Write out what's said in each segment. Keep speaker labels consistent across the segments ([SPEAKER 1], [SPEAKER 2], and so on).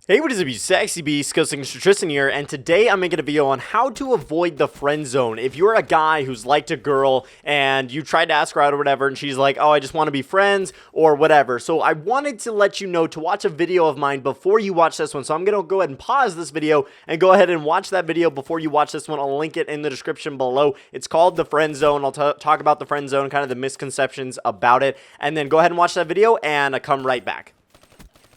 [SPEAKER 1] Hey, what is up, you sexy beast? GhostSickness, Tristan here, and today I'm making a video on how to avoid the friend zone. If you're a guy who's liked a girl and you tried to ask her out or whatever, and she's like, oh, I just want to be friends or whatever. So I wanted to let you know to watch a video of mine before you watch this one. So I'm going to go ahead and pause this video and go ahead and watch that video before you watch this one. I'll link it in the description below. It's called the friend zone. I'll talk about the friend zone, kind of the misconceptions about it, and then go ahead and watch that video and come right back.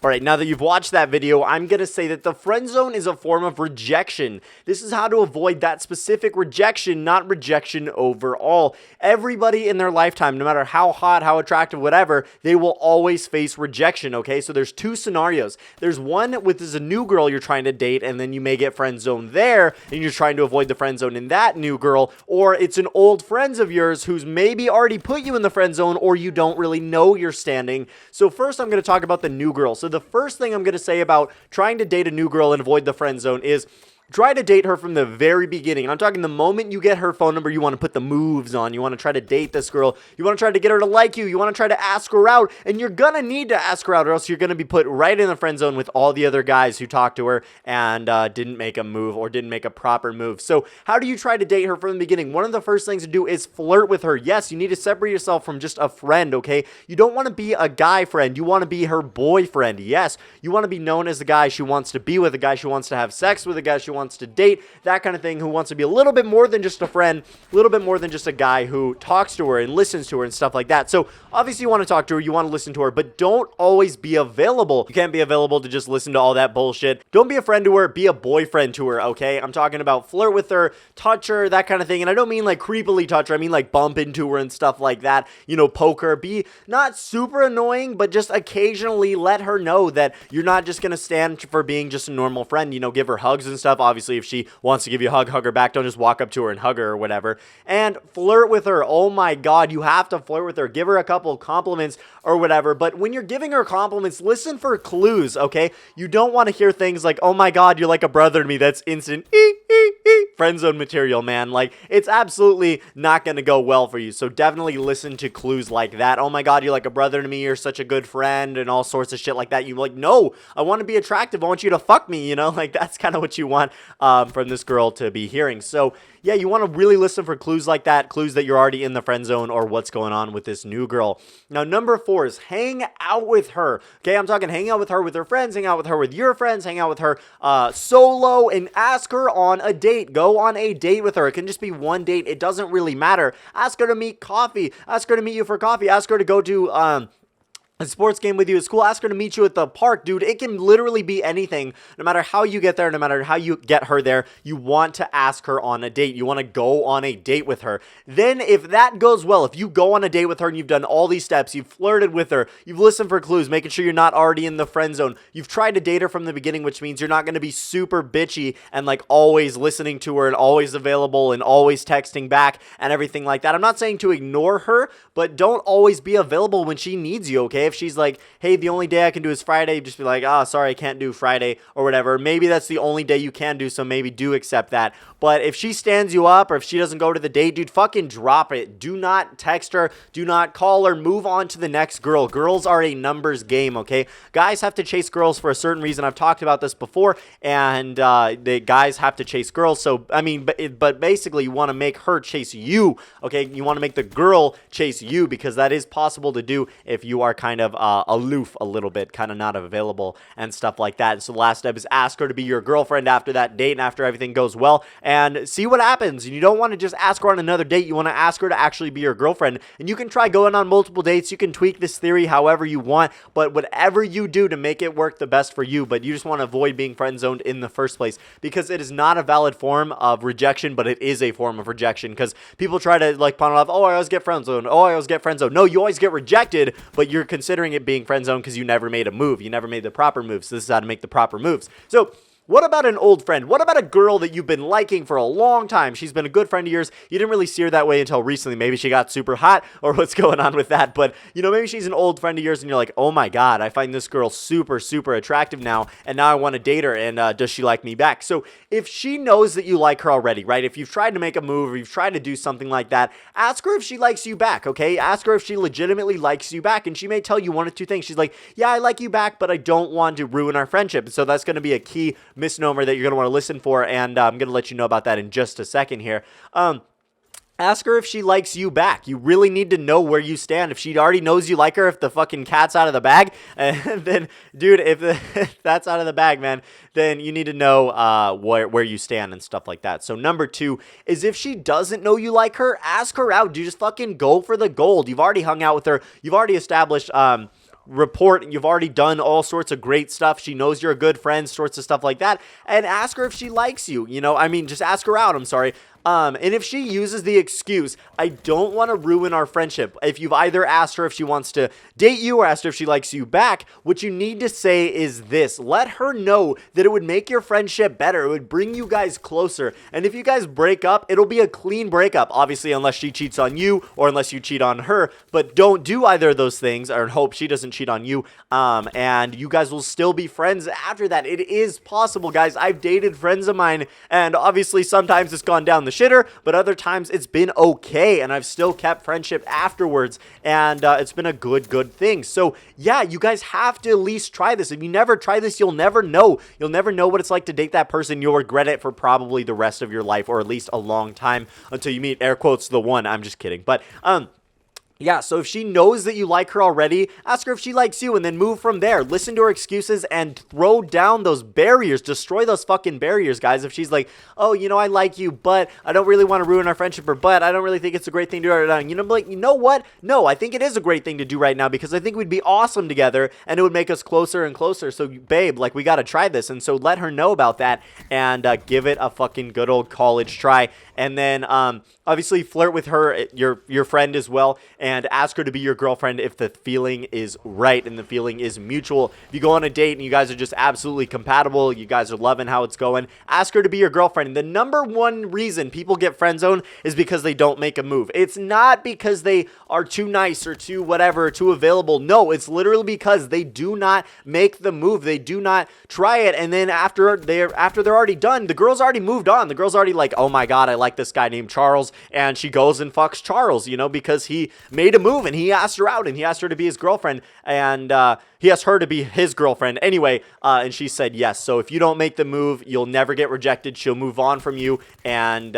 [SPEAKER 1] Alright, now that you've watched that video, I'm going to say that the friend zone is a form of rejection. This is how to avoid that specific rejection, not rejection overall. Everybody in their lifetime, no matter how hot, how attractive, whatever, they will always face rejection, okay? So there's two scenarios. There's one with a new girl you're trying to date, and then you may get friend zoned there, and you're trying to avoid the friend zone in that new girl, or it's an old friend of yours who's maybe already put you in the friend zone, or you don't really know you're standing. So first I'm going to talk about the new girl. So the first thing I'm going to say about trying to date a new girl and avoid the friend zone is try to date her from the very beginning. I'm talking the moment you get her phone number, you want to put the moves on. You want to try to date this girl. You want to try to get her to like you. You want to try to ask her out. And you're going to need to ask her out, or else you're going to be put right in the friend zone with all the other guys who talked to her and didn't make a move or didn't make a proper move. So how do you try to date her from the beginning? One of the first things to do is flirt with her. Yes, you need to separate yourself from just a friend, okay? You don't want to be a guy friend. You want to be her boyfriend. Yes, you want to be known as the guy she wants to be with, a guy she wants to have sex with, a guy she wants to date, that kind of thing, who wants to be a little bit more than just a friend, a little bit more than just a guy who talks to her and listens to her and stuff like that. So obviously you want to talk to her, you want to listen to her, but don't always be available. You can't be available to just listen to all that bullshit. Don't be a friend to her, be a boyfriend to her, okay? I'm talking about flirt with her, touch her, that kind of thing. And I don't mean like creepily touch her, I mean like bump into her and stuff like that, you know, poke her. Be not super annoying, but just occasionally let her know that you're not just going to stand for being just a normal friend, you know, give her hugs and stuff. Obviously, if she wants to give you a hug her back. Don't just walk up to her and hug her or whatever. And flirt with her. Oh my God, you have to flirt with her. Give her a couple compliments or whatever. But when you're giving her compliments, listen for clues, okay? You don't want to hear things like, oh my God, you're like a brother to me. That's instant friend zone material, man. Like, it's absolutely not going to go well for you. So definitely listen to clues like that. Oh my God, you're like a brother to me. You're such a good friend and all sorts of shit like that. You're like, no, I want to be attractive. I want you to fuck me, you know? Like, that's kind of what you want from this girl to be hearing. So yeah, you want to really listen for clues like that, clues that you're already in the friend zone or what's going on with this new girl. Now, number 4 is hang out with her. Okay, I'm talking hang out with her friends, hang out with her with your friends, hang out with her solo, and ask her on a date. Go on a date with her. It can just be one date. It doesn't really matter. Ask her to meet coffee. Ask her to meet you for coffee. Ask her to go to a sports game with you at school. Ask her to meet you at the park, dude. It can literally be anything. No matter how you get there, no matter how you get her there, you want to ask her on a date. You want to go on a date with her. Then if that goes well, if you go on a date with her and you've done all these steps, you've flirted with her, you've listened for clues, making sure you're not already in the friend zone, you've tried to date her from the beginning, which means you're not going to be super bitchy and like always listening to her and always available and always texting back and everything like that. I'm not saying to ignore her, but don't always be available when she needs you, okay? If she's like, hey, the only day I can do is Friday, just be like, oh, sorry, I can't do Friday or whatever. Maybe that's the only day you can do, so maybe do accept that. But if she stands you up or if she doesn't go to the date, dude, fucking drop it. Do not text her. Do not call her. Move on to the next girl. Girls are a numbers game, okay? Guys have to chase girls for a certain reason. I've talked about this before, and the guys have to chase girls. So, I mean, but basically, you want to make her chase you, okay? You want to make the girl chase you, because that is possible to do if you are kind of aloof a little bit, kind of not available and stuff like that. So the last step is ask her to be your girlfriend after that date and after everything goes well, and see what happens. And you don't want to just ask her on another date. You want to ask her to actually be your girlfriend. And you can try going on multiple dates. You can tweak this theory however you want, but whatever you do to make it work the best for you, but you just want to avoid being friend zoned in the first place, because it is not a valid form of rejection, but it is a form of rejection, because people try to like pawn it off, oh, I always get friend zoned, oh, I always get friend zoned. No, you always get rejected, but you're considering it being friend zone because you never made a move. You never made the proper moves. So this is how to make the proper moves. So What about an old friend? What about a girl that you've been liking for a long time? She's been a good friend of yours. You didn't really see her that way until recently. Maybe she got super hot or what's going on with that. But, you know, maybe she's an old friend of yours and you're like, oh my God, I find this girl super, super attractive now. And now I want to date her. And does she like me back? So if she knows that you like her already, right? If you've tried to make a move or you've tried to do something like that, ask her if she likes you back, okay? Ask her if she legitimately likes you back. And she may tell you one of two things. She's like, yeah, I like you back, but I don't want to ruin our friendship. So that's going to be a key misnomer that you're going to want to listen for, and I'm going to let you know about that in just a second here. Ask her if she likes you back. You really need to know where you stand. If she already knows you like her, if the fucking cat's out of the bag, then, dude, if that's out of the bag, man, then you need to know where you stand and stuff like that. So number 2 is if she doesn't know you like her, ask her out. Dude, just fucking go for the gold. You've already hung out with her. You've already established report, you've already done all sorts of great stuff. She knows you're a good friend, sorts of stuff like that, and ask her if she likes you. You know, I mean, just ask her out. I'm sorry. And if she uses the excuse, I don't want to ruin our friendship. If you've either asked her if she wants to date you or asked her if she likes you back, what you need to say is this. Let her know that it would make your friendship better. It would bring you guys closer. And if you guys break up, it'll be a clean breakup. Obviously, unless she cheats on you or unless you cheat on her. But don't do either of those things, or hope she doesn't cheat on you. And you guys will still be friends after that. It is possible, guys. I've dated friends of mine, and obviously sometimes it's gone down the shitter, but other times it's been okay, and I've still kept friendship afterwards, and it's been a good thing. So yeah, you guys have to at least try this. If you never try this, you'll never know. You'll never know what it's like to date that person. You'll regret it for probably the rest of your life, or at least a long time, until you meet, air quotes, the one. I'm just kidding. But yeah, so if she knows that you like her already, ask her if she likes you and then move from there. Listen to her excuses and throw down those barriers. Destroy those fucking barriers, guys. If she's like, oh, you know, I like you, but I don't really want to ruin our friendship, or but I don't really think it's a great thing to do right now. You know, like, you know what? No, I think it is a great thing to do right now because I think we'd be awesome together and it would make us closer and closer. So, babe, like, we got to try this. And so let her know about that and give it a fucking good old college try. And then obviously flirt with her, your friend as well, and ask her to be your girlfriend if the feeling is right and the feeling is mutual. If you go on a date and you guys are just absolutely compatible, you guys are loving how it's going, ask her to be your girlfriend. And the number one reason people get friend zoned is because they don't make a move. It's not because they are too nice or too whatever, too available. No, it's literally because they do not make the move. They do not try it. And then after they're already done, the girl's already moved on. The girl's already like, oh my God, I like this guy named Charles. And she goes and fucks Charles, you know, because he made a move and he asked her out and he asked her to be his girlfriend, and he asked her to be his girlfriend anyway, and she said yes. So if you don't make the move, you'll never get rejected. She'll move on from you, and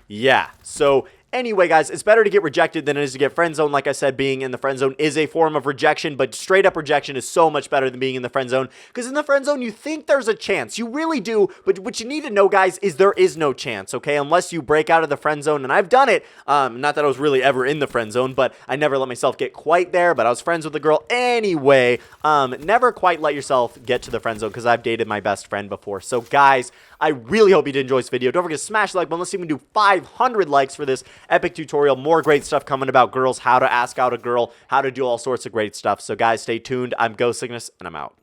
[SPEAKER 1] yeah. So anyway, guys, it's better to get rejected than it is to get friend zone. Like I said, being in the friend zone is a form of rejection, but straight up rejection is so much better than being in the friend zone, because in the friend zone, you think there's a chance. You really do, but what you need to know, guys, is there is no chance, okay? Unless you break out of the friend zone, and I've done it. Not that I was really ever in the friend zone, but I never let myself get quite there, but I was friends with a girl anyway. Never quite let yourself get to the friend zone, because I've dated my best friend before. So, guys, I really hope you did enjoy this video. Don't forget to smash the like button. Let's see if we can do 500 likes for this epic tutorial. More great stuff coming about girls, how to ask out a girl, how to do all sorts of great stuff. So, guys, stay tuned. I'm GhostSickness, and I'm out.